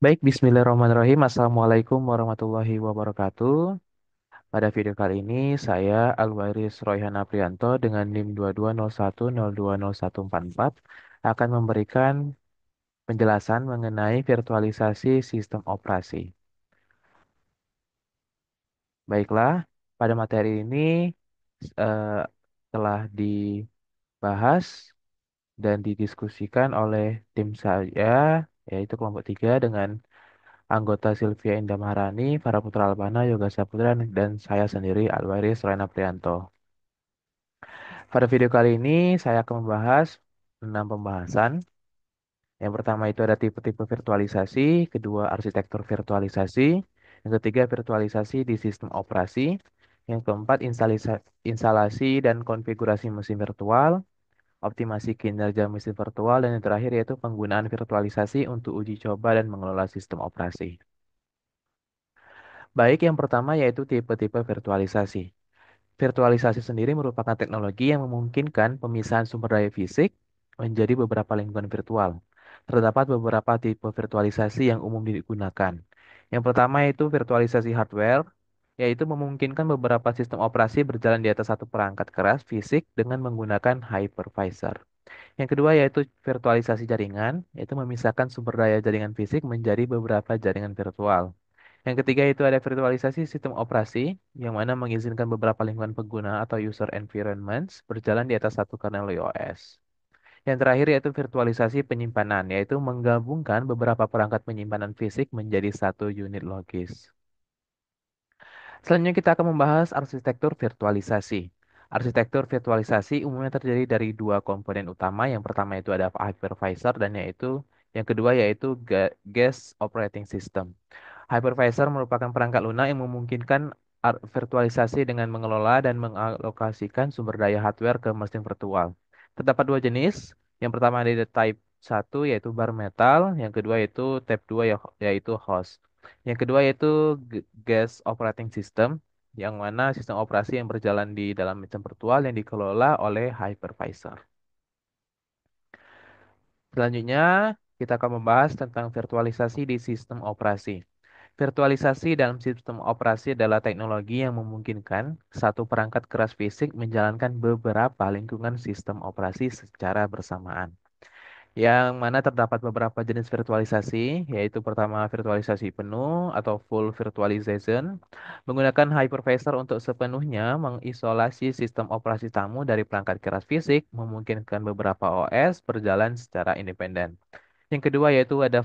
Baik, Bismillahirrahmanirrahim. Assalamualaikum warahmatullahi wabarakatuh. Pada video kali ini, saya Alwaris Royhan Aprianto dengan NIM 2201020144 akan memberikan penjelasan mengenai virtualisasi sistem operasi. Baiklah, pada materi ini eh, telah dibahas dan didiskusikan oleh tim saya, yaitu kelompok 3 dengan anggota Sylvia Indah Maharani, Farah Putra Albana, Yoga Saputra, dan saya sendiri Alwaris Rena Prianto. Pada video kali ini saya akan membahas 6 pembahasan. Yang pertama itu ada tipe-tipe virtualisasi, kedua arsitektur virtualisasi, yang ketiga virtualisasi di sistem operasi, yang keempat instalasi dan konfigurasi mesin virtual, optimasi kinerja mesin virtual, dan yang terakhir yaitu penggunaan virtualisasi untuk uji coba dan mengelola sistem operasi. Baik, yang pertama yaitu tipe-tipe virtualisasi. Virtualisasi sendiri merupakan teknologi yang memungkinkan pemisahan sumber daya fisik menjadi beberapa lingkungan virtual. Terdapat beberapa tipe virtualisasi yang umum digunakan. Yang pertama yaitu virtualisasi hardware, yaitu memungkinkan beberapa sistem operasi berjalan di atas satu perangkat keras fisik dengan menggunakan hypervisor. Yang kedua yaitu virtualisasi jaringan, yaitu memisahkan sumber daya jaringan fisik menjadi beberapa jaringan virtual. Yang ketiga itu ada virtualisasi sistem operasi, yang mana mengizinkan beberapa lingkungan pengguna atau user environments berjalan di atas satu kernel iOS. Yang terakhir yaitu virtualisasi penyimpanan, yaitu menggabungkan beberapa perangkat penyimpanan fisik menjadi satu unit logis. Selanjutnya kita akan membahas arsitektur virtualisasi. Arsitektur virtualisasi umumnya terdiri dari dua komponen utama. Yang pertama itu ada hypervisor dan yang kedua yaitu guest operating system. Hypervisor merupakan perangkat lunak yang memungkinkan virtualisasi dengan mengelola dan mengalokasikan sumber daya hardware ke mesin virtual. Terdapat dua jenis. Yang pertama ada type 1 yaitu bare metal, yang kedua yaitu type 2 yaitu host. Yang kedua yaitu guest operating system, yang mana sistem operasi yang berjalan di dalam mesin virtual yang dikelola oleh hypervisor. Selanjutnya, kita akan membahas tentang virtualisasi di sistem operasi. Virtualisasi dalam sistem operasi adalah teknologi yang memungkinkan satu perangkat keras fisik menjalankan beberapa lingkungan sistem operasi secara bersamaan. Yang mana terdapat beberapa jenis virtualisasi, yaitu pertama virtualisasi penuh atau full virtualization, menggunakan hypervisor untuk sepenuhnya mengisolasi sistem operasi tamu dari perangkat keras fisik, memungkinkan beberapa OS berjalan secara independen. Yang kedua yaitu ada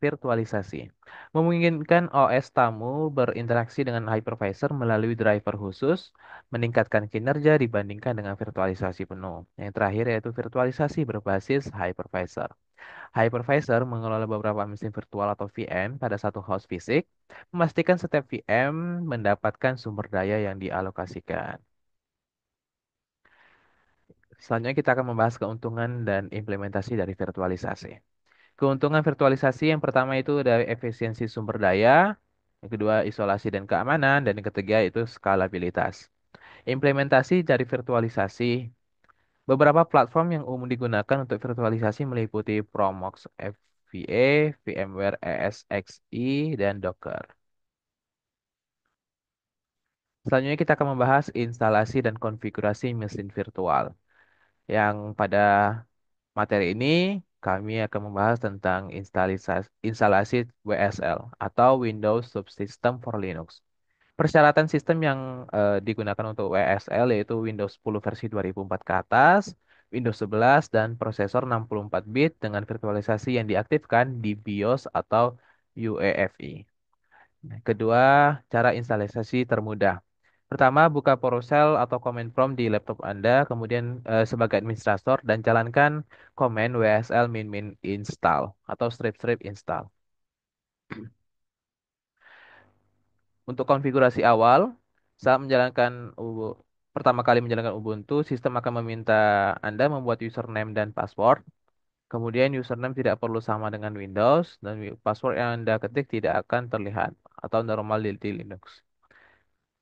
virtualisasi. Memungkinkan OS tamu berinteraksi dengan hypervisor melalui driver khusus, meningkatkan kinerja dibandingkan dengan virtualisasi penuh. Yang terakhir yaitu virtualisasi berbasis hypervisor. Hypervisor mengelola beberapa mesin virtual atau VM pada satu host fisik, memastikan setiap VM mendapatkan sumber daya yang dialokasikan. Selanjutnya kita akan membahas keuntungan dan implementasi dari virtualisasi. Keuntungan virtualisasi yang pertama itu dari efisiensi sumber daya, yang kedua isolasi dan keamanan, dan yang ketiga itu skalabilitas. Implementasi dari virtualisasi. Beberapa platform yang umum digunakan untuk virtualisasi meliputi Promox FVA, VMware ESXi, dan Docker. Selanjutnya kita akan membahas instalasi dan konfigurasi mesin virtual. Yang pada materi ini kami akan membahas tentang instalasi WSL atau Windows Subsystem for Linux. Persyaratan sistem yang digunakan untuk WSL yaitu Windows 10 versi 2004 ke atas, Windows 11 dan prosesor 64 bit dengan virtualisasi yang diaktifkan di BIOS atau UEFI. Kedua, cara instalasi termudah. Pertama, buka PowerShell atau command prompt di laptop Anda, kemudian sebagai administrator dan jalankan command WSL min install atau strip install. Untuk konfigurasi awal, saat pertama kali menjalankan Ubuntu, sistem akan meminta Anda membuat username dan password. Kemudian username tidak perlu sama dengan Windows dan password yang Anda ketik tidak akan terlihat atau normal di Linux.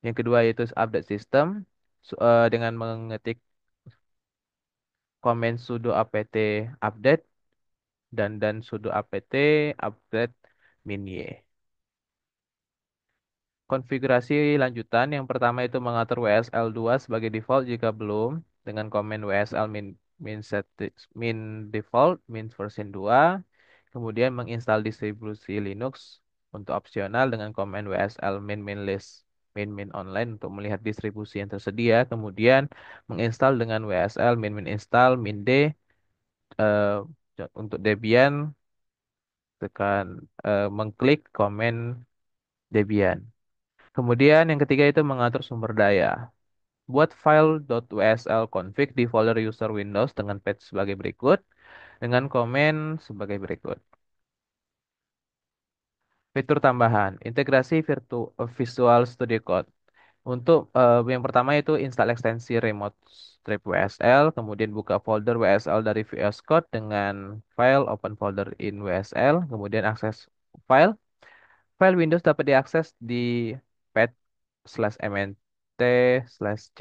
Yang kedua yaitu update system dengan mengetik command sudo apt update. dan sudo apt upgrade min-y. Konfigurasi lanjutan yang pertama itu mengatur WSL2 sebagai default jika belum dengan komen WSL min default min version 2. Kemudian menginstal distribusi Linux untuk opsional dengan komen WSL min list min online untuk melihat distribusi yang tersedia. Kemudian menginstal dengan WSL min install min d eh, untuk Debian tekan mengklik komen Debian. Kemudian yang ketiga itu mengatur sumber daya. Buat file .wsl config di folder user Windows dengan path sebagai berikut, dengan komen sebagai berikut. Fitur tambahan, integrasi Visual Studio Code. Untuk yang pertama itu install ekstensi remote strip WSL, kemudian buka folder WSL dari VS Code dengan file open folder in WSL, kemudian akses file. File Windows dapat diakses di path/mnt/c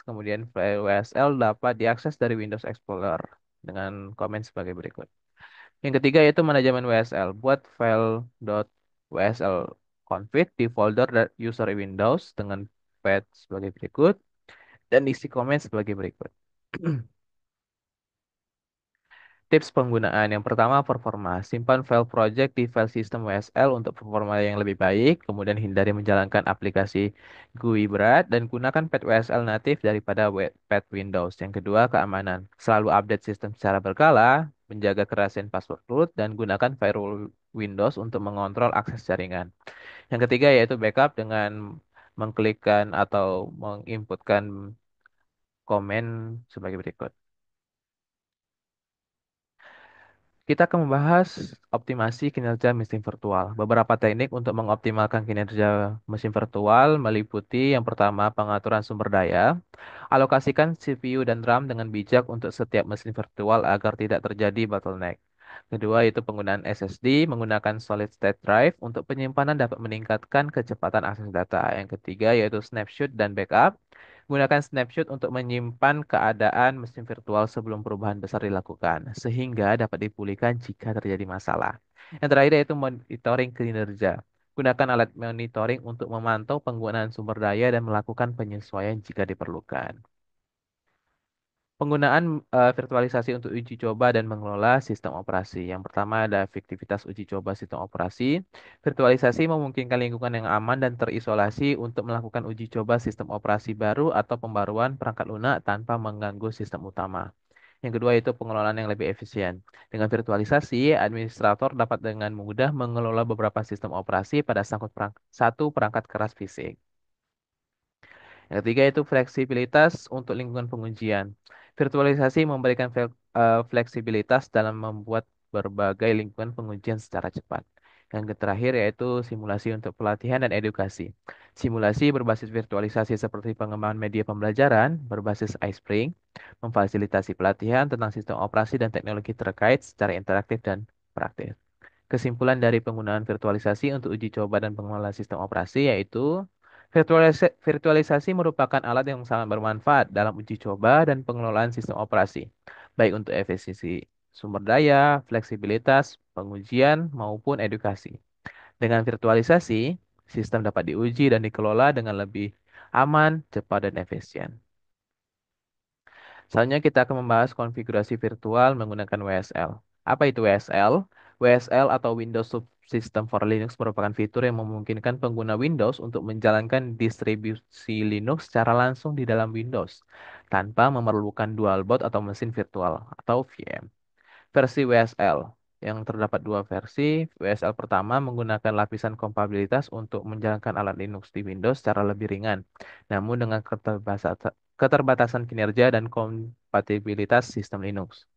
kemudian file WSL dapat diakses dari Windows Explorer dengan komen sebagai berikut. Yang ketiga yaitu manajemen WSL. Buat file .wsl config di folder user Windows dengan path sebagai berikut dan isi komen sebagai berikut. Tips penggunaan yang pertama performa. Simpan file project di file system WSL untuk performa yang lebih baik. Kemudian hindari menjalankan aplikasi GUI berat dan gunakan pad WSL natif daripada pad Windows. Yang kedua keamanan. Selalu update sistem secara berkala, menjaga kerahasiaan password root dan gunakan firewall Windows untuk mengontrol akses jaringan. Yang ketiga yaitu backup dengan mengklikkan atau menginputkan komen sebagai berikut. Kita akan membahas optimasi kinerja mesin virtual. Beberapa teknik untuk mengoptimalkan kinerja mesin virtual meliputi yang pertama pengaturan sumber daya. Alokasikan CPU dan RAM dengan bijak untuk setiap mesin virtual agar tidak terjadi bottleneck. Kedua, itu penggunaan SSD menggunakan solid state drive untuk penyimpanan dapat meningkatkan kecepatan akses data. Yang ketiga, yaitu snapshot dan backup. Gunakan snapshot untuk menyimpan keadaan mesin virtual sebelum perubahan besar dilakukan, sehingga dapat dipulihkan jika terjadi masalah. Yang terakhir yaitu monitoring kinerja. Gunakan alat monitoring untuk memantau penggunaan sumber daya dan melakukan penyesuaian jika diperlukan. Penggunaan virtualisasi untuk uji coba dan mengelola sistem operasi. Yang pertama ada efektivitas uji coba sistem operasi. Virtualisasi memungkinkan lingkungan yang aman dan terisolasi untuk melakukan uji coba sistem operasi baru atau pembaruan perangkat lunak tanpa mengganggu sistem utama. Yang kedua itu pengelolaan yang lebih efisien. Dengan virtualisasi, administrator dapat dengan mudah mengelola beberapa sistem operasi pada satu perangkat keras fisik. Yang ketiga itu fleksibilitas untuk lingkungan pengujian. Virtualisasi memberikan fleksibilitas dalam membuat berbagai lingkungan pengujian secara cepat. Yang terakhir yaitu simulasi untuk pelatihan dan edukasi. Simulasi berbasis virtualisasi seperti pengembangan media pembelajaran berbasis iSpring, memfasilitasi pelatihan tentang sistem operasi dan teknologi terkait secara interaktif dan praktis. Kesimpulan dari penggunaan virtualisasi untuk uji coba dan pengelolaan sistem operasi yaitu virtualisasi merupakan alat yang sangat bermanfaat dalam uji coba dan pengelolaan sistem operasi, baik untuk efisiensi sumber daya, fleksibilitas, pengujian, maupun edukasi. Dengan virtualisasi, sistem dapat diuji dan dikelola dengan lebih aman, cepat, dan efisien. Selanjutnya kita akan membahas konfigurasi virtual menggunakan WSL. Apa itu WSL? WSL atau Windows Subsystem for Linux merupakan fitur yang memungkinkan pengguna Windows untuk menjalankan distribusi Linux secara langsung di dalam Windows tanpa memerlukan dual boot atau mesin virtual atau VM. Versi WSL yang terdapat dua versi. WSL pertama menggunakan lapisan kompatibilitas untuk menjalankan alat Linux di Windows secara lebih ringan, namun dengan keterbatasan kinerja dan kompatibilitas sistem Linux.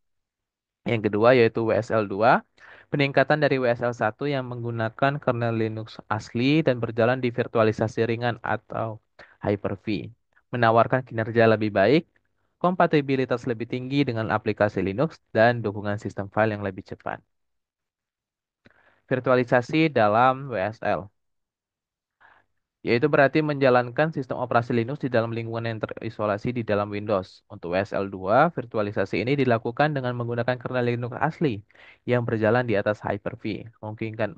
Yang kedua yaitu WSL2, peningkatan dari WSL1 yang menggunakan kernel Linux asli dan berjalan di virtualisasi ringan atau Hyper-V, menawarkan kinerja lebih baik, kompatibilitas lebih tinggi dengan aplikasi Linux, dan dukungan sistem file yang lebih cepat. Virtualisasi dalam WSL. Yaitu berarti menjalankan sistem operasi Linux di dalam lingkungan yang terisolasi di dalam Windows. Untuk WSL2, virtualisasi ini dilakukan dengan menggunakan kernel Linux asli yang berjalan di atas Hyper-V,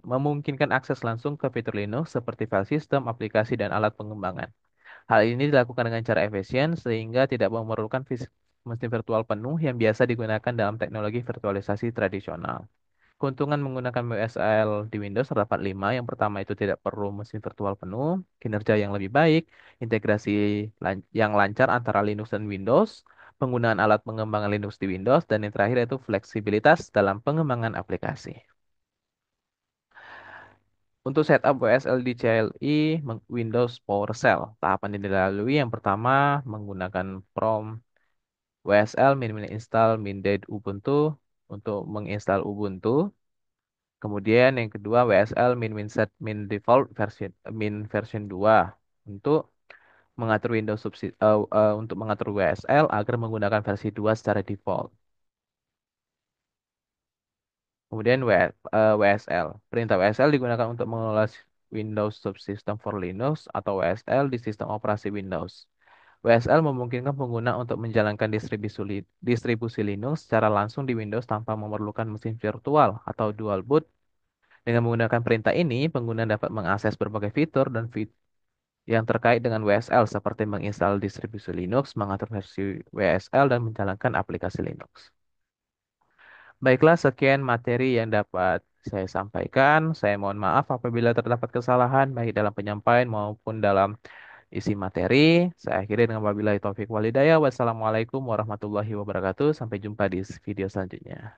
memungkinkan akses langsung ke fitur Linux seperti file system, aplikasi, dan alat pengembangan. Hal ini dilakukan dengan cara efisien sehingga tidak memerlukan mesin virtual penuh yang biasa digunakan dalam teknologi virtualisasi tradisional. Keuntungan menggunakan WSL di Windows terdapat 5. Yang pertama itu tidak perlu mesin virtual penuh, kinerja yang lebih baik, integrasi yang lancar antara Linux dan Windows, penggunaan alat pengembangan Linux di Windows, dan yang terakhir itu fleksibilitas dalam pengembangan aplikasi. Untuk setup WSL di CLI Windows PowerShell, tahapan yang dilalui yang pertama menggunakan prompt WSL min install min-dev Ubuntu untuk menginstal Ubuntu. Kemudian yang kedua WSL min set min default version 2 untuk mengatur untuk mengatur WSL agar menggunakan versi 2 secara default. Kemudian WSL. Perintah WSL digunakan untuk mengelola Windows Subsystem for Linux atau WSL di sistem operasi Windows. WSL memungkinkan pengguna untuk menjalankan distribusi Linux secara langsung di Windows tanpa memerlukan mesin virtual atau dual boot. Dengan menggunakan perintah ini, pengguna dapat mengakses berbagai fitur dan yang terkait dengan WSL seperti menginstal distribusi Linux, mengatur versi WSL, dan menjalankan aplikasi Linux. Baiklah, sekian materi yang dapat saya sampaikan. Saya mohon maaf apabila terdapat kesalahan baik dalam penyampaian maupun dalam isi materi. Saya akhiri dengan wabillahi taufik walhidayah. Wassalamualaikum warahmatullahi wabarakatuh. Sampai jumpa di video selanjutnya.